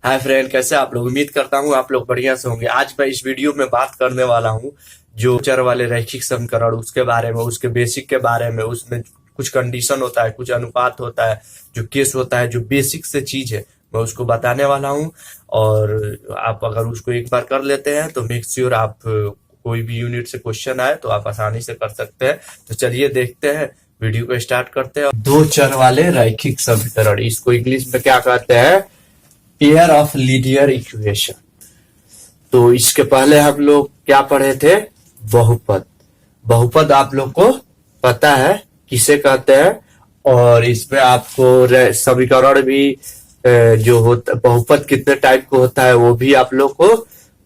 Hi friend, कैसे आप लोग। उम्मीद करता हूँ आप लोग बढ़िया से होंगे। आज मैं इस वीडियो में बात करने वाला हूँ जो चर वाले रैखिक समीकरण उसके बारे में, उसके बेसिक के बारे में। उसमें कुछ कंडीशन होता है, कुछ अनुपात होता है, जो केस होता है, जो बेसिक से चीज है, मैं उसको बताने वाला हूँ। और आप अगर उसको एक बार कर लेते हैं तो मेक श्योर आप कोई भी यूनिट से क्वेश्चन आए तो आप आसानी से कर सकते हैं। तो चलिए देखते हैं, वीडियो को स्टार्ट करते हैं। दो चर वाले रैखिक समीकरण, इसको इंग्लिश में क्या कहते हैं? Pair of linear equation. तो इसके पहले हम लोग क्या पढ़े थे? बहुपद। बहुपद आप लोग को पता है किसे कहते हैं, और इसमें आपको समीकरण भी जो होता बहुपद कितने टाइप को होता है वो भी आप लोग को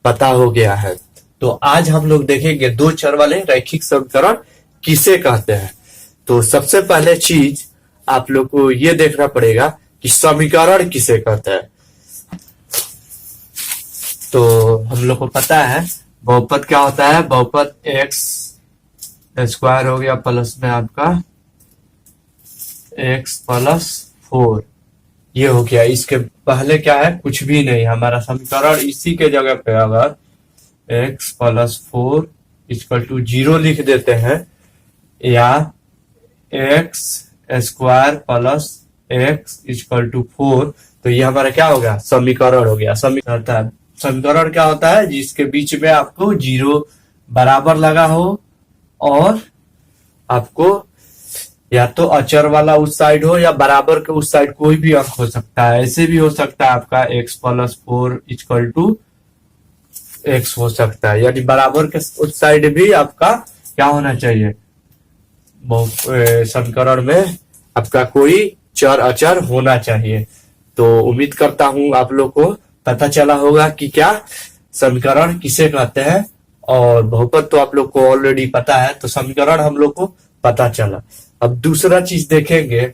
पता हो गया है। तो आज हम लोग देखेंगे दो चर वाले रैखिक समीकरण किसे कहते हैं। तो सबसे पहले चीज आप लोग को ये देखना पड़ेगा कि समीकरण किसे कहते हैं। तो हम लोग को पता है बहुपद क्या होता है। बहुपद एक्स स्क्वायर हो गया प्लस में आपका एक्स प्लस 4, ये हो गया। इसके पहले क्या है? कुछ भी नहीं। हमारा समीकरण इसी के जगह पे अगर एक्स प्लस 4 इक्वल टू 0 लिख देते हैं, या x square plus x equal to 4, तो ये हमारा क्या हो गया? समीकरण हो गया। समीकरण क्या होता है? जिसके बीच में आपको 0 बराबर लगा हो, और आपको या तो अचर वाला उस साइड हो या बराबर के उस साइड कोई भी अंक हो सकता है। ऐसे भी हो सकता है आपका x plus 4 equal to x हो सकता है, यानी बराबर के उस साइड भी आपका क्या होना चाहिए? समीकरण में आपका कोई चर अचर होना चाहिए। तो उम्मीद करता हूं आप लोग को पता चला होगा कि क्या समीकरण किसे कहते हैं। और बहुपद तो आप लोग को ऑलरेडी पता है, तो समीकरण हम लोग को पता चला। अब दूसरा चीज देखेंगे,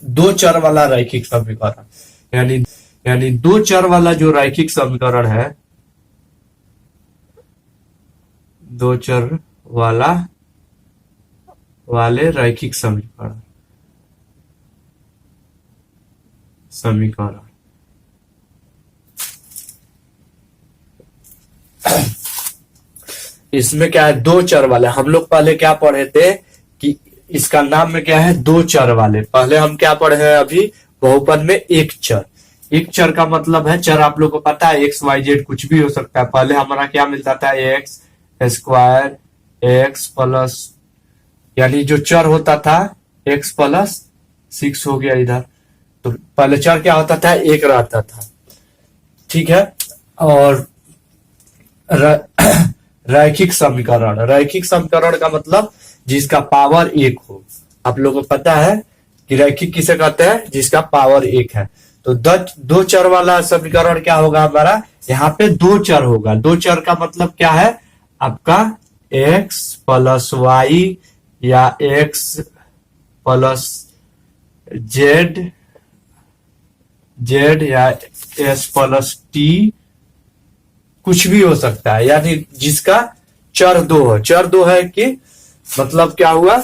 दो चर वाला रैखिक समीकरण, यानी दो चर वाला जो रैखिक समीकरण है, दो चर वाले रैखिक समीकरण इसमें क्या है? दो चर वाले। हम लोग पहले क्या पढ़े थे कि इसका नाम में क्या है? दो चर वाले। पहले हम क्या पढ़े हैं? अभी बहुपद में एक चर। एक चर का मतलब है, चर आप लोग को पता है एक्स वाई जेड कुछ भी हो सकता है। पहले हमारा क्या मिलता था? एक्स स्क्वायर एक्स प्लस, यानी जो चर होता था एक्स प्लस 6 हो गया इधर। तो पहले चर क्या होता था? एक रहता था, ठीक है। और रैखिक समीकरण का मतलब जिसका पावर एक हो। आप लोगों को पता है कि रैखिक किसे कहते हैं? जिसका पावर एक है। तो दो चर वाला समीकरण क्या होगा हमारा? यहाँ पे दो चर होगा। दो चर का मतलब क्या है? आपका एक्स प्लस वाई या एक्स प्लस जेड या एस प्लस टी, कुछ भी हो सकता है। यानी जिसका चर दो हो। चर दो है कि मतलब क्या हुआ?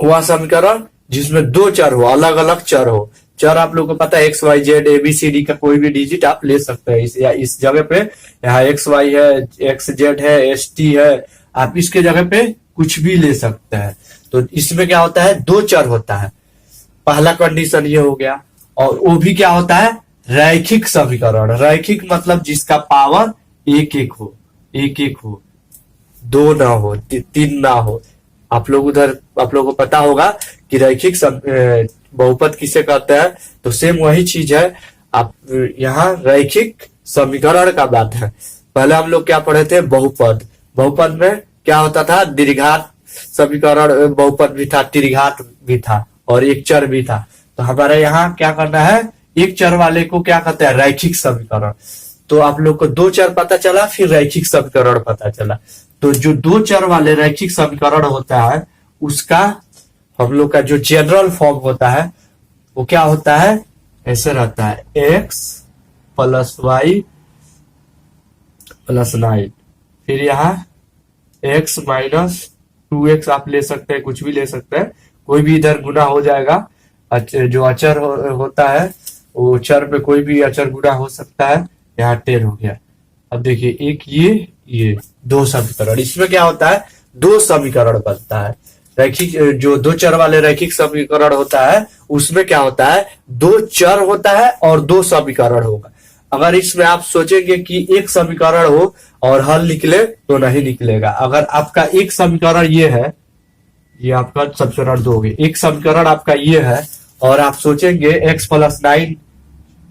वह समीकरण जिसमें दो चर हो, अलग अलग चर हो। चर आप लोगों को पता है X Y Z A B C D का कोई भी डिजिट आप ले सकते हैं। इस जगह पे यहाँ एक्स वाई है, एक्स जेड है, एस टी है, आप इसके जगह पे कुछ भी ले सकते हैं। तो इसमें क्या होता है? दो चर होता है। पहला कंडीशन ये हो गया। और वो भी क्या होता है? रैखिक समीकरण। रैखिक मतलब जिसका पावर एक एक हो, दो ना हो, तीन ना हो। आप लोग को पता होगा कि रैखिक बहुपद किसे कहते हैं। तो सेम वही चीज है। आप यहाँ रैखिक समीकरण का बात है। पहले हम लोग क्या पढ़े थे? बहुपद में क्या होता था? दीर्घात समीकरण बहुपद भी था, त्रिघात भी था, और एक चर भी था। तो हमारे यहाँ क्या करना है? एक चर वाले को क्या कहते हैं? रैखिक समीकरण। तो आप लोग को दो चर पता चला, फिर रैखिक समीकरण पता चला। तो जो दो चर वाले रैखिक समीकरण होता है, उसका हम लोग का जो जनरल फॉर्म होता है वो क्या होता है? ऐसे रहता है, एक्स प्लस वाई प्लस 9, फिर यहाँ एक्स माइनस 2x आप ले सकते हैं, कुछ भी ले सकते हैं, कोई भी इधर गुना हो जाएगा। जो अचर होता है वो चर पे कोई भी अचर गुणा हो सकता है। यहाँ 10 हो गया। अब देखिए एक ये दो समीकरण, इसमें क्या होता है, दो समीकरण बनता है। रैखिक जो दो चर वाले रैखिक समीकरण होता है उसमें क्या होता है, दो चर होता है और दो समीकरण होगा। अगर इसमें आप सोचेंगे कि एक समीकरण हो और हल निकले तो नहीं निकलेगा। अगर आपका एक समीकरण ये है, ये आपका समीकरण 2 हो गया, एक समीकरण आपका ये है और आप सोचेंगे x + 9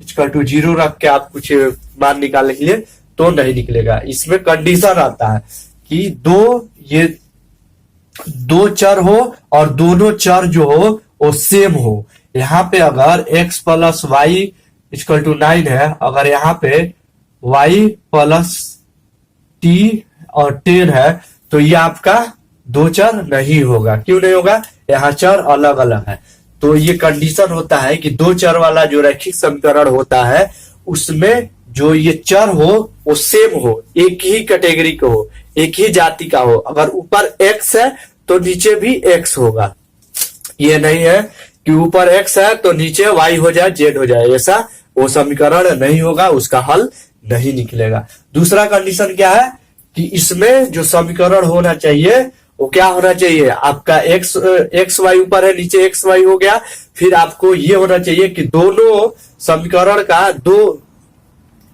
= 0 रख के आप कुछ मान निकालेंगे तो नहीं निकलेगा। इसमें कंडीशन आता है कि ये दो चर हो और दोनों चर जो हो वो सेम हो। यहाँ पे अगर x + y = 9 है, अगर यहाँ पे y + t और 10 है तो ये आपका दो चर नहीं होगा। क्यों नहीं होगा, यहाँ चर अलग अलग है। तो ये कंडीशन होता है कि दो चर वाला जो रैखिक समीकरण होता है उसमें जो ये चर हो वो सेम हो, एक ही कैटेगरी का हो, एक ही जाति का हो। अगर ऊपर x है तो नीचे भी x होगा। ये नहीं है कि ऊपर x है तो नीचे y हो जाए, z हो जाए, ऐसा वो समीकरण नहीं होगा, उसका हल नहीं निकलेगा। दूसरा कंडीशन क्या है कि इसमें जो समीकरण होना चाहिए वो क्या होना चाहिए, आपका x y ऊपर है, नीचे x y हो गया। फिर आपको ये होना चाहिए कि दोनों समीकरण का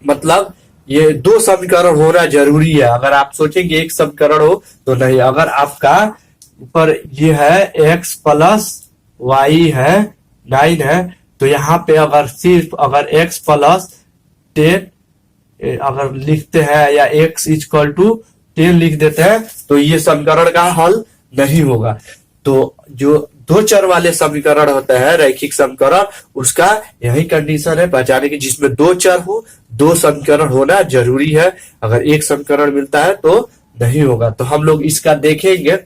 मतलब ये दो समीकरण होना जरूरी है। अगर आप सोचेंगे एक समीकरण हो तो नहीं। अगर आपका ऊपर ये है x + y है 9 है तो यहाँ पे अगर सिर्फ अगर x + 10 अगर लिखते हैं या x = 10 लिख देते हैं तो ये समीकरण का हल नहीं होगा। तो जो दो चर वाले समीकरण होते हैं रैखिक समीकरण, उसका यही कंडीशन है पहचाने की, जिसमें दो चर हो, दो समीकरण होना जरूरी है। अगर एक समीकरण मिलता है तो नहीं होगा। तो हम लोग इसका देखेंगे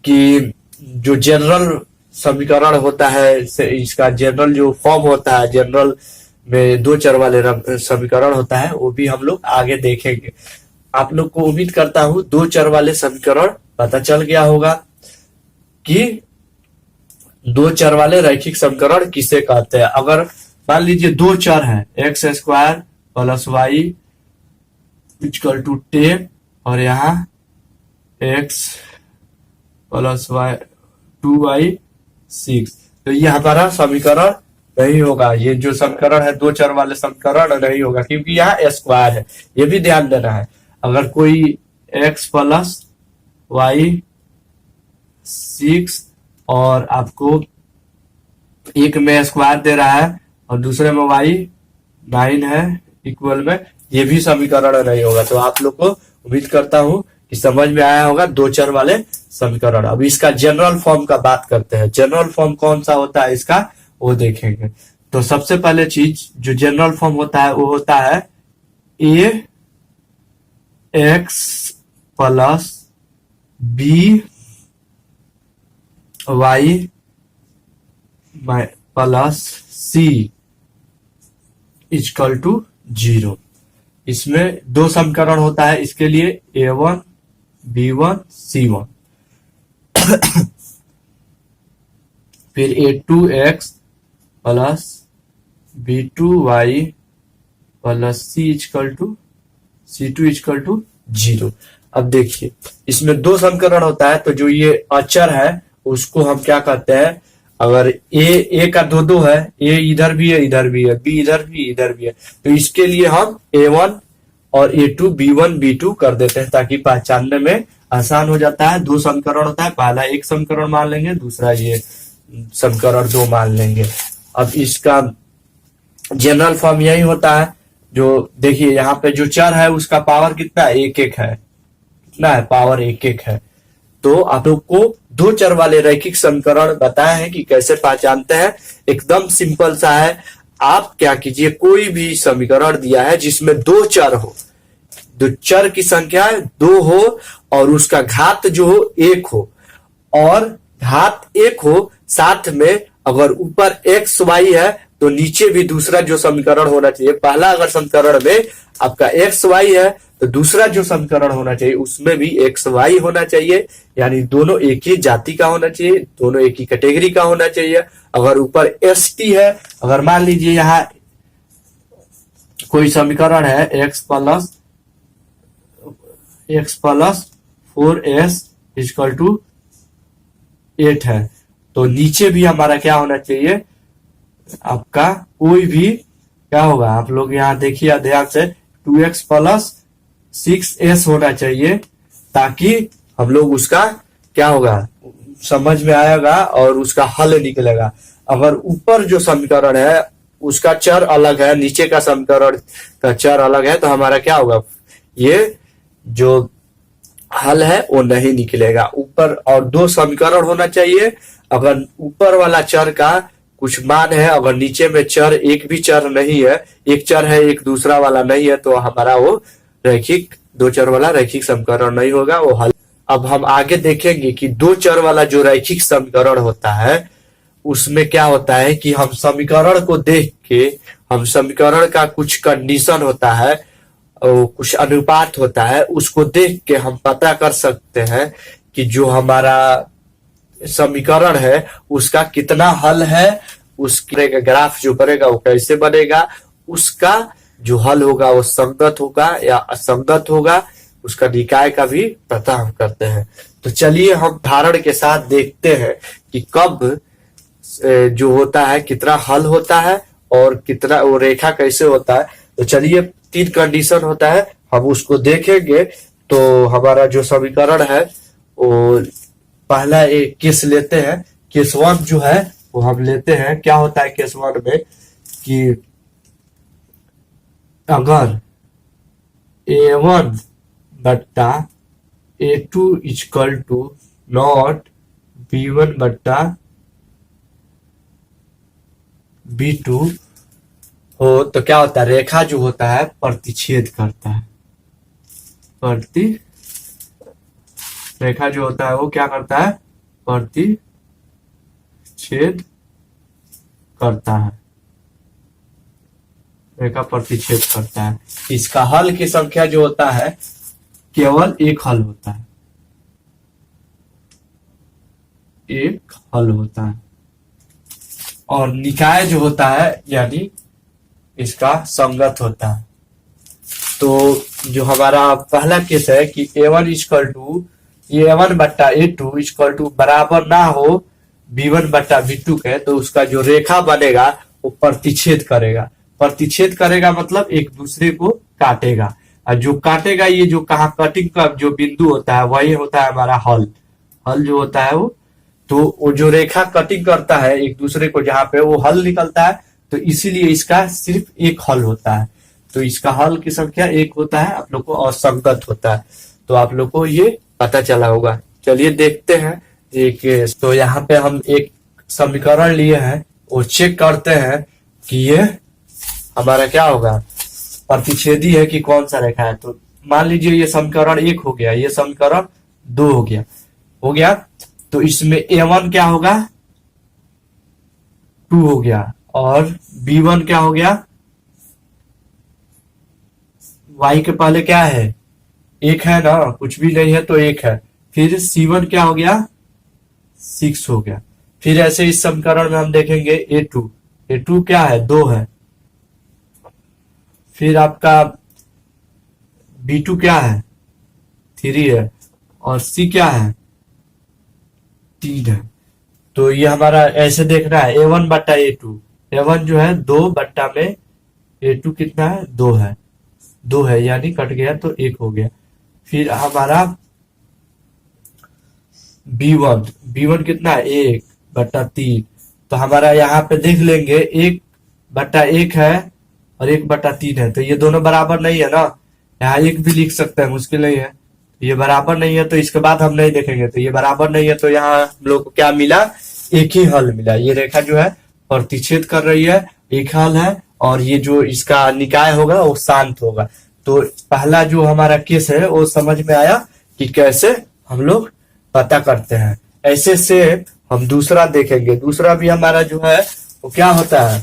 कि जो जनरल समीकरण होता है, इसका जनरल जो फॉर्म होता है, जनरल में दो चर वाले समीकरण होता है, वो भी हम लोग आगे देखेंगे। आप लोग को उम्मीद करता हूं दो चर वाले समीकरण पता चल गया होगा कि दो चर वाले रैखिक समीकरण किसे कहते हैं। अगर मान लीजिए दो चर है x² + y = 10 और यहाँ x + y 2y 6, तो ये हमारा समीकरण नहीं होगा। ये जो समीकरण है दो चर वाले समीकरण नहीं होगा क्योंकि यहाँ स्क्वायर है, ये भी ध्यान देना है। अगर कोई x + y 6 और आपको एक में स्क्वायर दे रहा है और दूसरे में y 9 है इक्वल में, ये भी समीकरण नहीं होगा। तो आप लोग को उम्मीद करता हूं कि समझ में आया होगा दो चर वाले समीकरण। अब इसका जनरल फॉर्म का बात करते हैं। जनरल फॉर्म कौन सा होता है इसका वो देखेंगे। तो सबसे पहले चीज जो जनरल फॉर्म होता है वो होता है ax + by + c = 0। इसमें दो समीकरण होता है, इसके लिए a1 b1 c1 फिर a2x + b2y + c2 = 0। अब देखिए इसमें दो समीकरण होता है, तो जो ये अचर है उसको हम क्या कहते हैं, अगर a का दो है, a इधर भी है इधर भी है, b इधर भी इधर भी है, तो इसके लिए हम a1 और a2 b1 b2 कर देते हैं ताकि पहचानने में आसान हो जाता है। दो समीकरण होता है, पहला एक समीकरण मान लेंगे, दूसरा ये समीकरण 2 मान लेंगे। अब इसका जनरल फॉर्म यही होता है। जो देखिए यहाँ पे जो चर है उसका पावर कितना है, 1 है, कितना है, पावर 1 है। तो आप लोग को दो चर वाले रैखिक समीकरण बताए हैं कि कैसे पहचानते हैं। एकदम सिंपल सा है। आप क्या कीजिए, कोई भी समीकरण दिया है जिसमें दो चर हो, दो चर की संख्या 2 हो और उसका घात जो हो 1 हो और घात 1 हो, साथ में अगर ऊपर x y है तो नीचे भी दूसरा जो समीकरण होना चाहिए, पहला अगर समीकरण में आपका एक्स वाई है तो दूसरा जो समीकरण होना चाहिए उसमें भी एक्स वाई होना चाहिए, यानी दोनों एक ही जाति का होना चाहिए, दोनों एक ही कैटेगरी का होना चाहिए। अगर ऊपर एस टी है, अगर मान लीजिए यहाँ कोई समीकरण है x plus 4s equal to 8 है, तो नीचे भी हमारा क्या होना चाहिए, आपका कोई भी क्या होगा, आप लोग यहाँ देखिए ध्यान से, 2x प्लस 6s होना चाहिए, ताकि हम लोग उसका क्या होगा समझ में आएगा और उसका हल निकलेगा। अगर ऊपर जो समीकरण है उसका चर अलग है, नीचे का समीकरण का चर अलग है, तो हमारा क्या होगा, ये जो हल है वो नहीं निकलेगा। ऊपर और दो समीकरण होना चाहिए, अगर ऊपर वाला चर का कुछ मान है, अगर नीचे में चर एक भी चर नहीं है, एक चर है एक दूसरा वाला नहीं है, तो हमारा वो रैखिक दो चर वाला रैखिक समीकरण नहीं होगा, वो हल। अब हम आगे देखेंगे कि दो चर वाला जो रैखिक समीकरण होता है उसमें क्या होता है कि हम समीकरण को देख के, हम समीकरण का कुछ कंडीशन होता है और कुछ अनुपात होता है, उसको देख के हम पता कर सकते हैं कि जो हमारा समीकरण है उसका कितना हल है, उसके ग्राफ जो बनेगा वो कैसे बनेगा, उसका जो हल होगा वो संगत होगा या असंगत होगा, उसका निकाय का भी पता हम करते हैं। तो चलिए हम उदाहरण के साथ देखते हैं कि कब जो होता है कितना हल होता है और कितना वो रेखा कैसे होता है। तो चलिए 3 कंडीशन होता है, हम उसको देखेंगे। तो हमारा जो समीकरण है वो पहला एक केस लेते हैं, केस 1 जो है वो हम लेते हैं। क्या होता है केस 1 में कि अगर A1 बट्टा A2 equal to not B1 बट्टा B2 हो, तो क्या होता है, रेखा जो होता है प्रतिच्छेद करता है। रेखा जो होता है वो क्या करता है, प्रतिच्छेद करता है, रेखा प्रतिच्छेद करता है। इसका हल की संख्या जो होता है केवल एक हल होता है, एक हल होता है। और निकाय जो होता है यानी इसका संगत होता है। तो जो हमारा पहला केस है कि A1 इक्वल टू A1 बट्टा A2 इक्वल टू बराबर ना हो B1 बट्टा B2 के, तो उसका जो रेखा बनेगा वो प्रतिच्छेद करेगा। प्रतिच्छेद करेगा मतलब एक दूसरे को काटेगा, और जो काटेगा ये जो कहाँ कटिंग का जो बिंदु होता है वही होता है हमारा हल। हल जो होता है वो जो रेखा कटिंग करता है एक दूसरे को जहाँ पे वो हल निकलता है, तो इसीलिए इसका सिर्फ एक हल होता है। तो इसका हल की संख्या एक होता है आप लोग को, और संगत होता है। तो आप लोग को ये पता चला होगा। चलिए देखते हैं एक, तो यहाँ पे हम एक समीकरण लिए हैं और चेक करते हैं कि ये हमारा क्या होगा, प्रतिच्छेदी है कि कौन सा रेखा है। तो मान लीजिए ये समीकरण 1 हो गया, ये समीकरण 2 हो गया। तो इसमें A1 क्या होगा, 2 हो गया, और B1 क्या हो गया, Y के पहले क्या है, 1 है ना, कुछ भी नहीं है तो 1 है। फिर C1 क्या हो गया, 6 हो गया। फिर ऐसे इस समीकरण में हम देखेंगे A2 क्या है, 2 है। फिर आपका B2 क्या है, 3 है, और C क्या है, 3 है। तो ये हमारा ऐसे देखना है A1 बट्टा A2, A1 जो है 2 बट्टा में A2 कितना है, 2 है, यानी कट गया तो 1 हो गया। फिर हमारा B1 कितना है, 1 बट्टा 3। तो हमारा यहाँ पे देख लेंगे 1 बट्टा 1 है और 1 बट्टा 3 है, तो ये दोनों बराबर नहीं है ना, यहाँ 1 भी लिख सकते हैं, मुश्किल नहीं है। ये बराबर नहीं है तो इसके बाद हम नहीं देखेंगे, तो ये बराबर नहीं है, तो यहाँ हम लोग को क्या मिला, एक ही हल मिला। ये रेखा जो है प्रतिच्छेद कर रही है, एक हल है, और ये जो इसका निकाय होगा वो शांत होगा। तो पहला जो हमारा केस है वो समझ में आया कि कैसे हम लोग पता करते हैं। ऐसे से हम दूसरा देखेंगे। दूसरा भी हमारा जो है वो क्या होता है,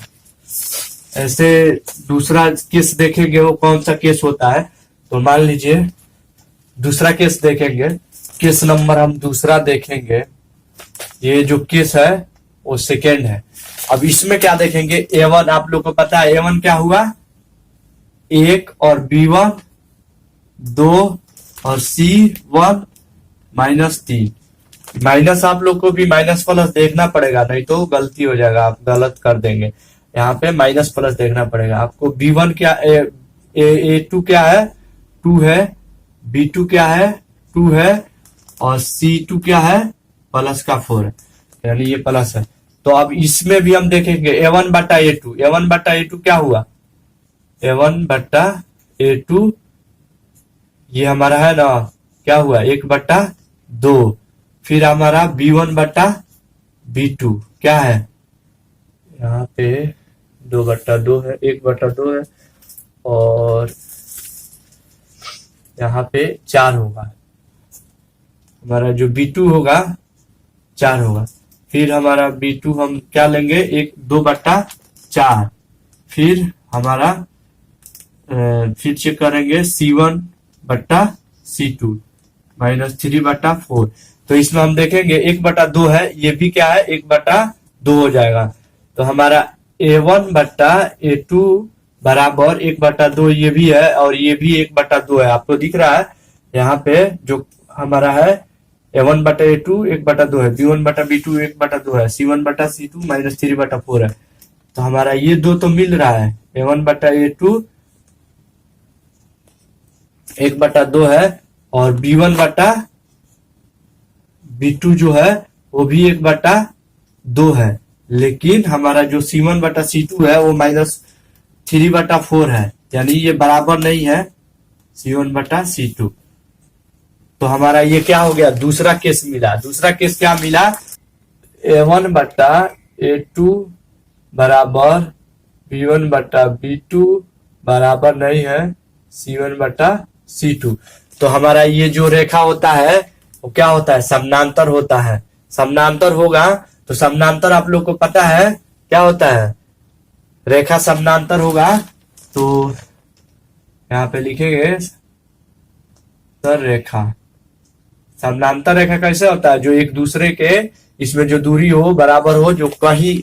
ऐसे दूसरा केस देखेंगे, वो कौन सा केस होता है। तो मान लीजिए दूसरा केस देखेंगे, केस नंबर हम दूसरा देखेंगे। ये जो केस है वो सेकेंड है। अब इसमें क्या देखेंगे, A1 आप लोग को पता है A1 क्या हुआ, 1 और B1 2 और C1 -3। माइनस आप लोग को भी माइनस प्लस देखना पड़ेगा, नहीं तो गलती हो जाएगा, आप गलत कर देंगे। यहाँ पे माइनस प्लस देखना पड़ेगा आपको। B1 क्या A2 क्या है, 2 है। B2 क्या है, 2 है। और C2 क्या है, प्लस का 4 है, यानी ये प्लस है। तो अब इसमें भी हम देखेंगे A1 बटा A2। A1 बटा A2 क्या हुआ, A1 बटा A2 ये हमारा है ना, क्या हुआ 1/2। फिर हमारा B1 बटा B2 क्या है, यहाँ पे 2/2 है, 1/2 है। और यहाँ पे 4 होगा, हमारा जो B2 होगा 4 होगा। फिर हमारा B2 हम क्या लेंगे, 2/4। फिर हमारा फिर चेक करेंगे C1 बटा C2 -3/4। तो इसमें हम देखेंगे 1/2 है, ये भी क्या है 1/2 हो जाएगा। तो हमारा A1 बटा A2 बराबर 1/2 ये भी है, और ये भी 1/2 है। आपको दिख रहा है यहाँ पे जो हमारा है A1 बटा A2 1/2 है, B1 बटा B2 1/2 है, C1 बटा C2 -3/4 है। तो हमारा ये दो तो मिल रहा है, A1 बटा A2 1/2 है, और B1 बटा B2 जो है वो भी 1/2 है। लेकिन हमारा जो C1 बटा C2 है वो -3/4 है, यानी ये बराबर नहीं है C1 बटा C2। तो हमारा ये क्या हो गया, दूसरा केस मिला। दूसरा केस क्या मिला, A1 बटा A2 बराबर B1 बटा B2 बराबर नहीं है C1 बटा C2। तो हमारा ये जो रेखा होता है वो क्या होता है, समानांतर होता है। समानांतर होगा तो समानांतर आप लोग को पता है क्या होता है, रेखा समानांतर होगा तो यहाँ पे लिखेंगे सर रेखा। समानांतर रेखा कैसे होता है, जो एक दूसरे के इसमें जो दूरी हो बराबर हो, जो कहीं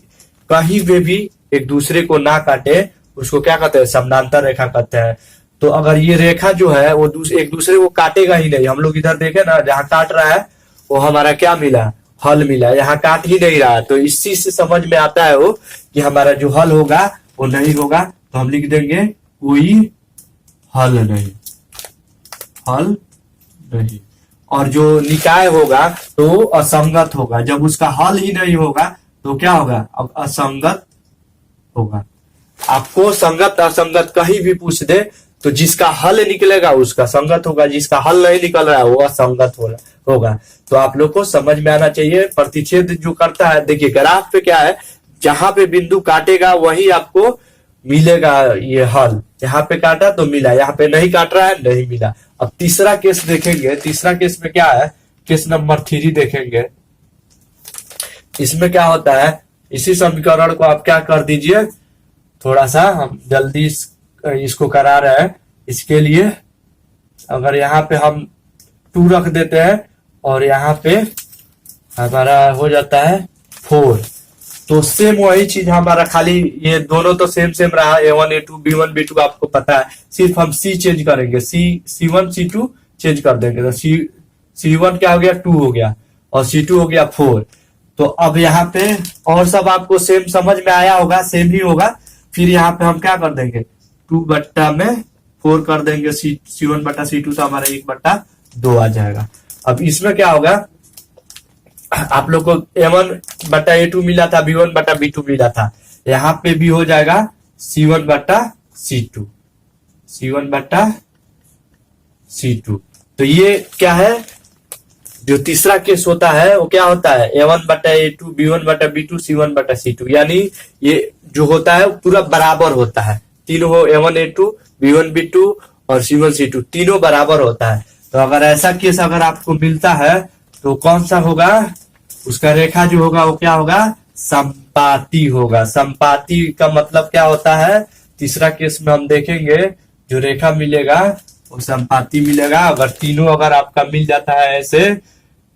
कहीं पे भी एक दूसरे को ना काटे, उसको क्या कहते हैं, समानांतर रेखा कहते हैं। तो अगर ये रेखा जो है वो एक दूसरे को काटेगा ही नहीं। हम लोग इधर देखे ना, जहाँ काट रहा है वो हमारा क्या मिला, हल मिला। यहाँ काट ही नहीं रहा, तो इस चीज से समझ में आता है वो कि हमारा जो हल होगा वो नहीं होगा। तो हम लिख देंगे कोई हल नहीं, हल नहीं। और जो निकाय होगा तो असंगत होगा। जब उसका हल ही नहीं होगा तो क्या होगा, अब असंगत होगा। आपको संगत असंगत कहीं भी पूछ दे तो जिसका हल निकलेगा उसका संगत होगा, जिसका हल नहीं निकल रहा है वो असंगत होगा। तो आप लोग को समझ में आना चाहिए। प्रतिच्छेद जो करता है, देखिए ग्राफ पे क्या है, जहां पे बिंदु काटेगा वही आपको मिलेगा ये हल। यहाँ पे काटा तो मिला, यहाँ पे नहीं काट रहा है नहीं मिला। अब तीसरा केस देखेंगे। तीसरा केस में क्या है, केस नंबर 3 देखेंगे। इसमें क्या होता है, इसी समीकरण को आप क्या कर दीजिए, थोड़ा सा हम जल्दी इसको करा रहे हैं। इसके लिए अगर यहाँ पे हम 2 रख देते हैं और यहाँ पे हमारा हो जाता है 4, तो सेम वही चीज हमारा, खाली ये दोनों तो सेम सेम रहा, A1 A2 B1 B2 आपको पता है। सिर्फ हम C चेंज करेंगे, C1 C2 चेंज कर देंगे। तो C1 क्या हो गया 2 हो गया, और C2 हो गया 4। तो अब यहाँ पे और सब आपको सेम समझ में आया होगा, सेम ही होगा। फिर यहाँ पे हम क्या कर देंगे, 2/4 कर देंगे, C1 बटा C2 तो हमारा 1/2 आ जाएगा। अब इसमें क्या होगा, आप लोग को A1 बटा A2 मिला था, B1 बटा B2 मिला था, यहाँ पे भी हो जाएगा C1 बटा C2, C1 बटा C2। तो ये क्या है, जो तीसरा केस होता है वो क्या होता है, A1 बटा A2 B1 बटा B2 C1 बटा C2, यानी ये जो होता है पूरा बराबर होता है। तीनों हो A1 A2 B1 B2 और C1 C2 तीनों बराबर होता है। तो अगर ऐसा केस अगर आपको मिलता है तो कौन सा होगा, उसका रेखा जो होगा वो क्या होगा, संपाती होगा। संपाती का मतलब क्या होता है, तीसरा केस में हम देखेंगे जो रेखा मिलेगा वो संपाती मिलेगा। अगर तीनों अगर आपका मिल जाता है ऐसे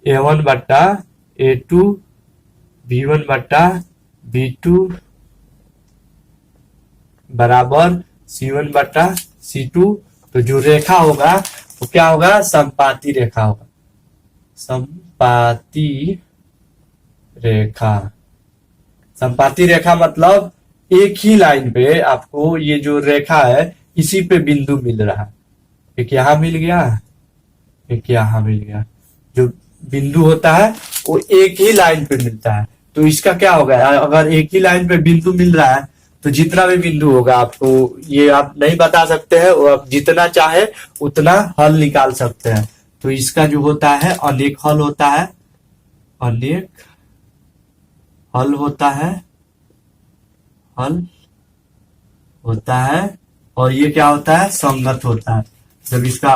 A1 बट्टा A2 B1 बट्टा B2 बराबर C1 बट्टा C2, तो जो रेखा होगा वो क्या होगा, संपाती रेखा होगा। संपाती रेखा, संपाती रेखा मतलब एक ही लाइन पे आपको ये जो रेखा है इसी पे बिंदु मिल रहा है। एक यहाँ मिल गया, एक यहाँ मिल गया। जो बिंदु होता है वो एक ही लाइन पे मिलता है। तो इसका क्या होगा, अगर एक ही लाइन पे बिंदु मिल रहा है तो जितना भी बिंदु होगा आपको ये आप नहीं बता सकते हैं, वो आप जितना चाहे उतना हल निकाल सकते हैं। तो इसका जो होता है अनेक हल होता है, अनेक हल होता है, हल होता है। और ये क्या होता है, संगत होता है। जब इसका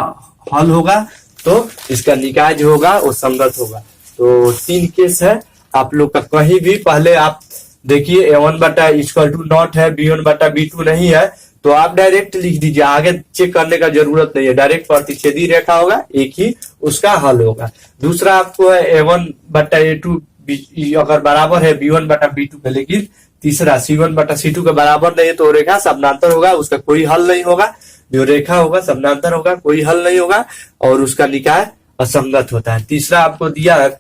हल होगा तो इसका निकाय जो होगा वो संगत होगा। तो 3 केस है आप लोग का। कहीं भी पहले आप देखिए A1 बटा इक्वल टू नॉट है, B1 बटा B2 नहीं है, तो आप डायरेक्ट लिख दीजिए, आगे चेक करने का जरूरत नहीं है। डायरेक्ट प्रतिच्छेदी रेखा होगा, एक ही उसका हल होगा। दूसरा आपको है A1 बटा A2 अगर बराबर है B1 बटा B2 के, लेकिन तीसरा C1 बटा C2 के बराबर नहीं है तो रेखा समानांतर होगा, उसका कोई हल नहीं होगा। जो रेखा होगा समानांतर होगा, कोई हल नहीं होगा, और उसका निकाय असंगत होता है। तीसरा आपको दिया है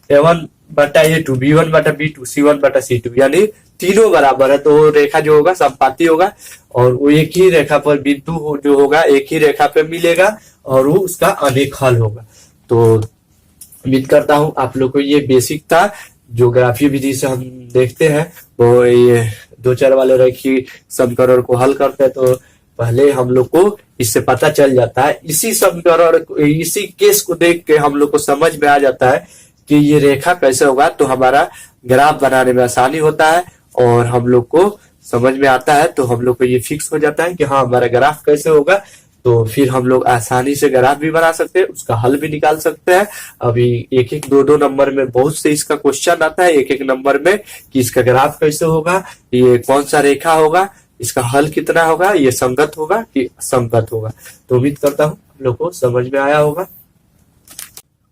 A1 बटा A2 B1 बटा B2 C1 बटा C2, यानी तीनों बराबर है तो रेखा जो होगा संपाती होगा, और वो एक ही रेखा पर बिंदु जो होगा एक ही रेखा पे मिलेगा और वो उसका अनेक हल होगा। तो उम्मीद करता हूं आप लोग को ये बेसिक था जो ग्राफीय विधि से हम देखते हैं, वो ये 2 चर वाले रेखीय समीकरण को हल करते हैं। तो पहले हम लोग को इससे पता चल जाता है, इसी समीकरण इसी केस को देख के हम लोग को समझ में आ जाता है कि ये रेखा कैसे होगा, तो हमारा ग्राफ बनाने में आसानी होता है और हम लोग को समझ में आता है। तो हम लोग को ये फिक्स हो जाता है कि हाँ हमारा ग्राफ कैसे होगा, तो फिर हम लोग आसानी से ग्राफ भी बना सकते हैं, उसका हल भी निकाल सकते हैं। अभी 1-1 2-2 नंबर में बहुत से इसका क्वेश्चन आता है, 1-1 नंबर में कि इसका ग्राफ कैसे होगा, ये कौन सा रेखा होगा, इसका हल कितना होगा, ये संगत होगा कि असंगत होगा। तो उम्मीद करता हूँ आप लोग को समझ में आया होगा।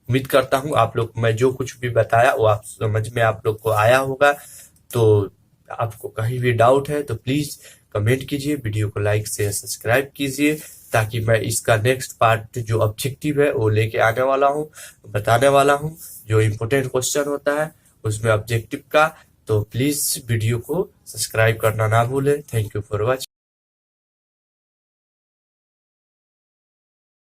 उम्मीद करता हूँ आप लोग मैं जो कुछ भी बताया वो आप समझ में आप लोग को आया होगा। तो आपको कहीं भी डाउट है तो प्लीज कमेंट कीजिए, वीडियो को लाइक से सब्सक्राइब कीजिए, ताकि मैं इसका नेक्स्ट पार्ट जो ऑब्जेक्टिव है वो लेके आने वाला हूँ, बताने वाला हूँ। जो इम्पोर्टेंट क्वेश्चन होता है उसमें ऑब्जेक्टिव का, तो प्लीज वीडियो को सब्सक्राइब करना ना भूलें। Thank you for watching.